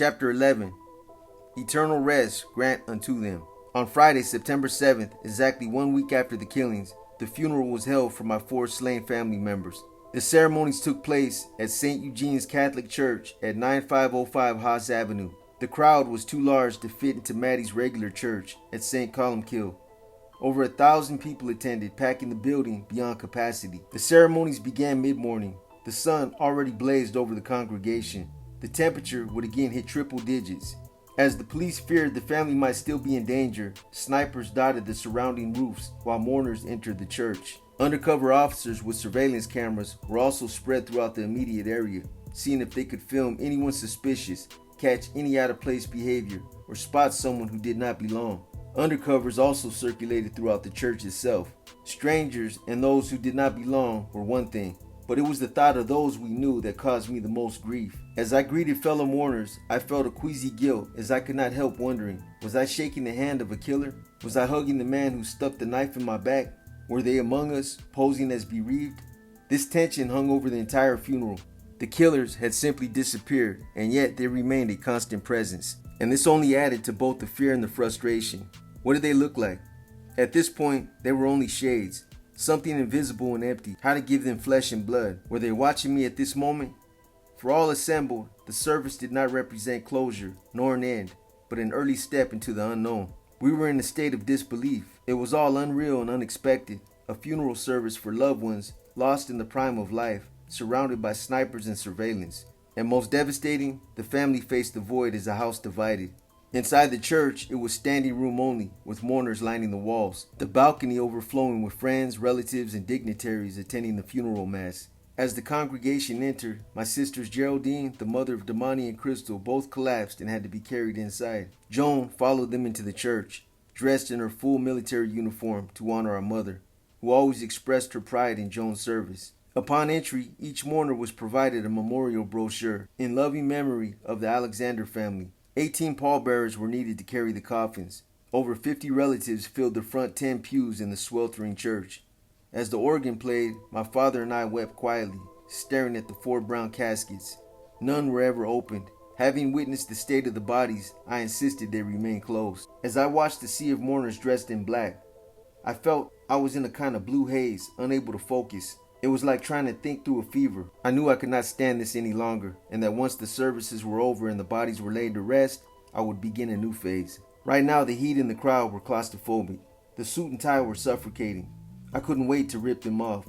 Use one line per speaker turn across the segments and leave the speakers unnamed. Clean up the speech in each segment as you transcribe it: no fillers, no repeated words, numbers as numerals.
Chapter 11. Eternal rest grant unto them. On Friday, September 7th, exactly 1 week after the killings, the funeral was held for my 4 slain family members. The ceremonies took place at St. Eugene's Catholic Church at 9505 Haas Avenue. The crowd was too large to fit into Maddie's regular church at St. Columkill. Over 1,000 people attended, packing the building beyond capacity. The ceremonies began mid-morning. The sun already blazed over the congregation. The temperature would again hit triple digits. As the police feared the family might still be in danger, snipers dotted the surrounding roofs while mourners entered the church. Undercover officers with surveillance cameras were also spread throughout the immediate area, seeing if they could film anyone suspicious, catch any out-of-place behavior, or spot someone who did not belong. Undercovers also circulated throughout the church itself. Strangers and those who did not belong were one thing, but it was the thought of those we knew that caused me the most grief. As I greeted fellow mourners, I felt a queasy guilt as I could not help wondering, was I shaking the hand of a killer? Was I hugging the man who stuck the knife in my back? Were they among us, posing as bereaved? This tension hung over the entire funeral. The killers had simply disappeared, and yet they remained a constant presence. And this only added to both the fear and the frustration. What did they look like? At this point, they were only shades. Something invisible and empty. How to give them flesh and blood? Were they watching me at this moment? For all assembled, the service did not represent closure, nor an end, but an early step into the unknown. We were in a state of disbelief. It was all unreal and unexpected. A funeral service for loved ones lost in the prime of life, surrounded by snipers and surveillance. And most devastating, the family faced the void as a house divided. Inside the church, it was standing room only, with mourners lining the walls. The balcony overflowing with friends, relatives, and dignitaries attending the funeral mass. As the congregation entered, my sisters Geraldine, the mother of Damani and Crystal, both collapsed and had to be carried inside. Joan followed them into the church, dressed in her full military uniform to honor our mother, who always expressed her pride in Joan's service. Upon entry, each mourner was provided a memorial brochure in loving memory of the Alexander family. 18 pallbearers were needed to carry the coffins. Over 50 relatives filled the front 10 pews in the sweltering church. As the organ played, my father and I wept quietly, staring at the 4 brown caskets. None were ever opened. Having witnessed the state of the bodies, I insisted they remain closed. As I watched the sea of mourners dressed in black, I felt I was in a kind of blue haze, unable to focus. It was like trying to think through a fever. I knew I could not stand this any longer, and that once the services were over and the bodies were laid to rest, I would begin a new phase. Right now, the heat and the crowd were claustrophobic. The suit and tie were suffocating. I couldn't wait to rip them off.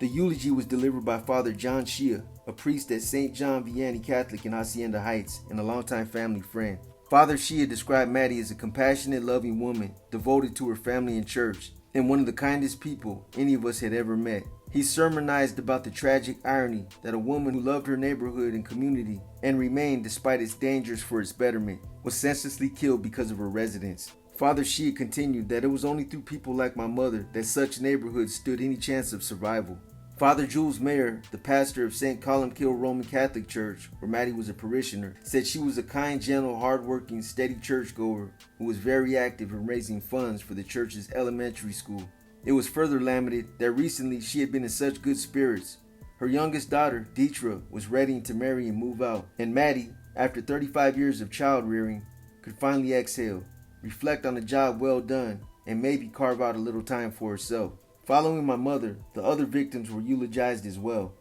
The eulogy was delivered by Father John Shia, a priest at St. John Vianney Catholic in Hacienda Heights and a longtime family friend. Father Shia described Maddie as a compassionate, loving woman, devoted to her family and church, and one of the kindest people any of us had ever met. He sermonized about the tragic irony that a woman who loved her neighborhood and community and remained despite its dangers for its betterment was senselessly killed because of her residence. Father Shia continued that it was only through people like my mother that such neighborhoods stood any chance of survival. Father Jules Mayer, the pastor of St. Columkill Roman Catholic Church, where Maddie was a parishioner, said she was a kind, gentle, hardworking, steady churchgoer who was very active in raising funds for the church's elementary school. It was further lamented that recently she had been in such good spirits. Her youngest daughter, Deetra, was ready to marry and move out, and Maddie, after 35 years of child rearing, could finally exhale, reflect on a job well done, and maybe carve out a little time for herself. Following my mother, the other victims were eulogized as well.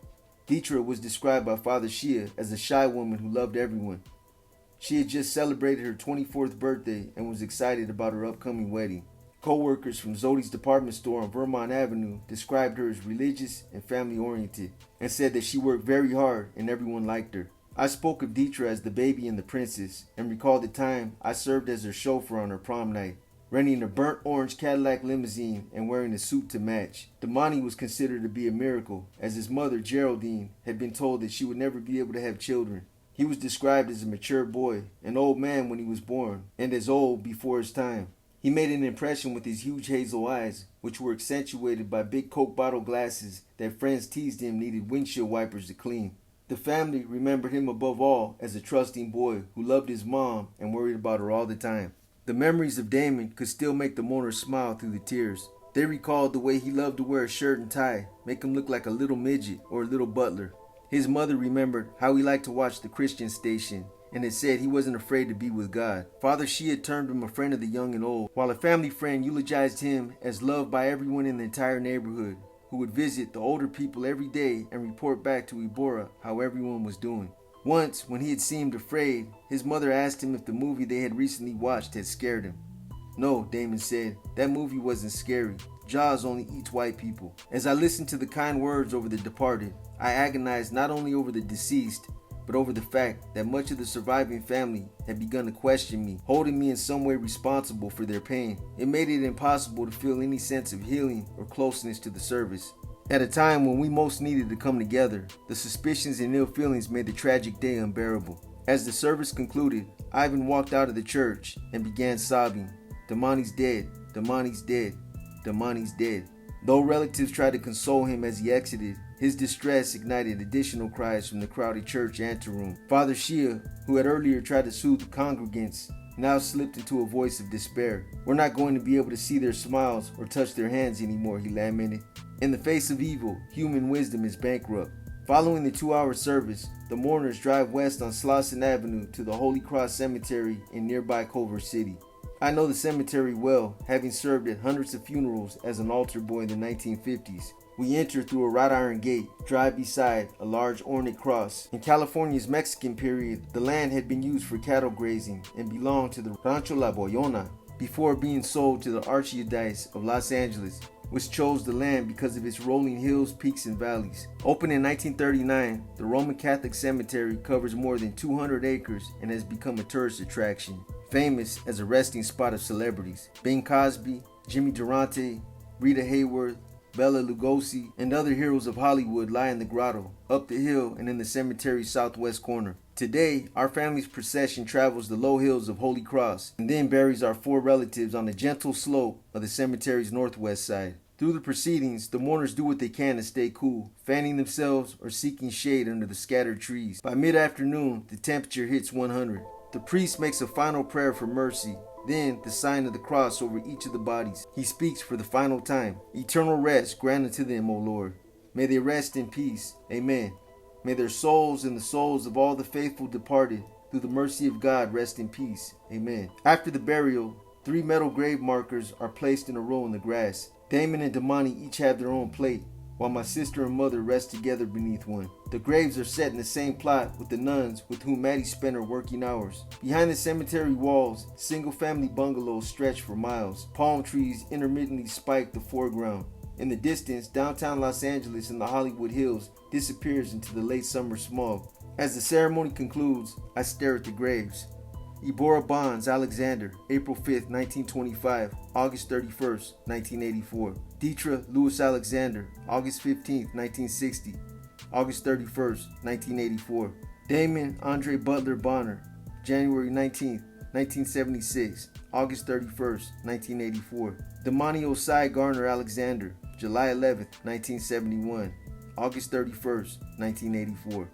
Deetra was described by Father Shia as a shy woman who loved everyone. She had just celebrated her 24th birthday and was excited about her upcoming wedding. Co-workers from Zodi's department store on Vermont Avenue described her as religious and family-oriented and said that she worked very hard and everyone liked her. I spoke of Deetra as the baby and the princess and recalled the time I served as her chauffeur on her prom night, renting a burnt orange Cadillac limousine and wearing a suit to match. Damani was considered to be a miracle, as his mother, Geraldine, had been told that she would never be able to have children. He was described as a mature boy, an old man when he was born, and as old before his time. He made an impression with his huge hazel eyes, which were accentuated by big Coke bottle glasses that friends teased him needed windshield wipers to clean. The family remembered him above all as a trusting boy who loved his mom and worried about her all the time. The memories of Damon could still make the mourners smile through the tears. They recalled the way he loved to wear a shirt and tie, make him look like a little midget or a little butler. His mother remembered how he liked to watch the Christian station and had said he wasn't afraid to be with God. Father Shea had termed him a friend of the young and old, while a family friend eulogized him as loved by everyone in the entire neighborhood, who would visit the older people every day and report back to Ibora how everyone was doing. Once, when he had seemed afraid, his mother asked him if the movie they had recently watched had scared him. No, Damon said, that movie wasn't scary. Jaws only eats white people. As I listened to the kind words over the departed, I agonized not only over the deceased, but over the fact that much of the surviving family had begun to question me, holding me in some way responsible for their pain. It made it impossible to feel any sense of healing or closeness to the service. At a time when we most needed to come together, the suspicions and ill feelings made the tragic day unbearable. As the service concluded, Ivan walked out of the church and began sobbing, "Damani's dead, Damani's dead, Damani's dead." Though relatives tried to console him as he exited, his distress ignited additional cries from the crowded church anteroom. Father Shea, who had earlier tried to soothe the congregants, now slipped into a voice of despair. "We're not going to be able to see their smiles or touch their hands anymore," he lamented. In the face of evil, human wisdom is bankrupt. Following the 2-hour service, the mourners drive west on Slauson Avenue to the Holy Cross Cemetery in nearby Culver City. I know the cemetery well, having served at hundreds of funerals as an altar boy in the 1950s. We enter through a wrought iron gate, drive beside a large ornate cross. In California's Mexican period, the land had been used for cattle grazing and belonged to the Rancho La Boyona before being sold to the Archdiocese of Los Angeles, which chose the land because of its rolling hills, peaks, and valleys. Opened in 1939, the Roman Catholic Cemetery covers more than 200 acres and has become a tourist attraction, famous as a resting spot of celebrities. Bing Cosby, Jimmy Durante, Rita Hayworth, Bela Lugosi, and other heroes of Hollywood lie in the grotto, up the hill and in the cemetery's southwest corner. Today, our family's procession travels the low hills of Holy Cross and then buries our 4 relatives on the gentle slope of the cemetery's northwest side. Through the proceedings, the mourners do what they can to stay cool, fanning themselves or seeking shade under the scattered trees. By mid-afternoon, the temperature hits 100. The priest makes a final prayer for mercy, then the sign of the cross over each of the bodies. He speaks for the final time. "Eternal rest grant unto them, O Lord. May they rest in peace. Amen. May their souls and the souls of all the faithful departed, through the mercy of God, rest in peace. Amen." After the burial, 3 metal grave markers are placed in a row in the grass. Damon and Damani each have their own plate, while my sister and mother rest together beneath one. The graves are set in the same plot with the nuns with whom Maddie spent her working hours. Behind the cemetery walls, single-family bungalows stretch for miles. Palm trees intermittently spike the foreground. In the distance, downtown Los Angeles and the Hollywood Hills disappears into the late summer smog. As the ceremony concludes, I stare at the graves. Ibora Bonds Alexander, April 5, 1925, August 31, 1984. Dietra Louis Alexander, August 15, 1960, August 31, 1984. Damon Andre Butler Bonner, January 19, 1976, August 31, 1984. Damani Osai Garner Alexander, July 11, 1971, August 31, 1984.